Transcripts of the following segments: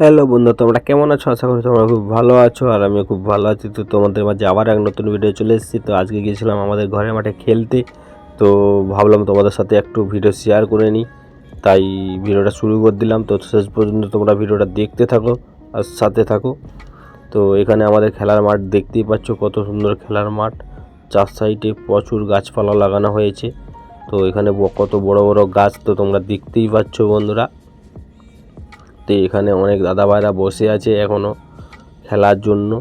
Hello বন্ধু, তোমরা কেমন আছো? আশা করি তোমরা খুব ভালো আছো আর আমি খুব ভালো আছি। তো তোমাদের মাঝে আবার এক নতুন ভিডিও চলে এসেছি। তো আজকে গিয়েছিলাম আমাদের ঘরের মাঠে খেলতে, তো ভাবলাম তোমাদের সাথে একটু ভিডিও শেয়ার করে নিই, তাই ভিডিওটা শুরু করে দিলাম। তো শেষ পর্যন্ত তোমরা ভিডিওটা দেখতে থাকো আর সাথে থাকো। তো এখানে আমাদের খেলার মাঠ দেখতেই পাচ্ছ, কত সুন্দর খেলার মাঠ। চার সাইডে প্রচুর গাছপালা লাগানো হয়েছে। তো এখানে কত বড় বড় গাছ তো তোমরা দেখতেই পাচ্ছ বন্ধুরা। তো এখানে অনেক দাদা ভাইরা বসে আছে এখনও খেলার জন্য।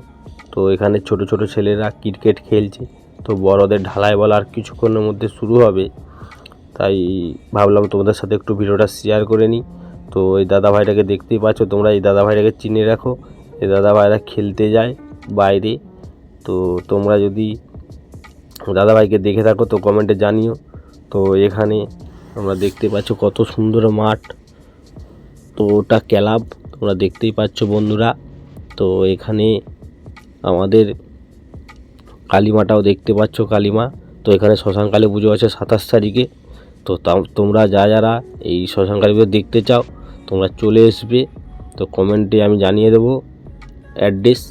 তো এখানে ছোট ছোট ছেলেরা ক্রিকেট খেলছে। তো বড়দের ঢালাই বল আর কিছুক্ষণের মধ্যে শুরু হবে, তাই ভাবলাম তোমাদের সাথে একটু ভিডিওটা শেয়ার করে নিই। তো এই দাদা ভাইটাকে দেখতেই পাচ্ছ তোমরা, এই দাদা ভাইটাকে চিনে রাখো। এই দাদা ভাইরা খেলতে যায় বাইরে। তো তোমরা যদি দাদা ভাইকে দেখে থাকো তো কমেন্টে জানিও। তো এখানে তোমরা দেখতে পাচ্ছ কত সুন্দর মাঠ। তো ওটা ক্লাব, তোমরা দেখতেই পাচ্ছ বন্ধুরা। তো এখানে আমাদের কালীমাটাও দেখতে পাচ্ছ, কালীমা। তো এখানে শ্মশানকালী পুজো আছে 27 তারিখে। তো তোমরা যারা এই শ্মশানকালী পুজো দেখতে চাও তোমরা চলে আসবে। তো কমেন্টে আমি জানিয়ে দেবো অ্যাড্রেস।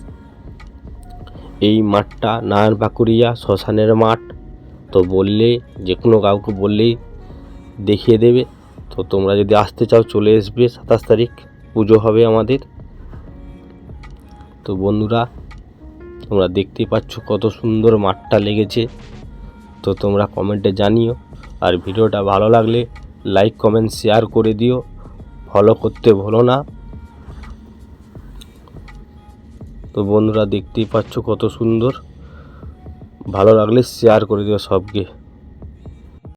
এই মাঠটা নারায়ণ পাকুড়িয়া শ্মশানের মাঠ। তো বললে যে কোনো কাউকে বললেই দেখিয়ে দেবে। তো তোমরা যদি আসতে চাও চলে আসবে, 27 তারিখ পুজো হবে আমাদের। তো বন্ধুরা তোমরা দেখতেই পাচ্ছ কত সুন্দর মাঠটা লেগেছে। তো তোমরা কমেন্টে জানিও, আর ভিডিওটা ভালো লাগলে লাইক কমেন্ট শেয়ার করে দিও, ফলো করতে ভুলো না। তো বন্ধুরা দেখতেই পাচ্ছ কত সুন্দর, ভালো লাগলে শেয়ার করে দিও সবকে।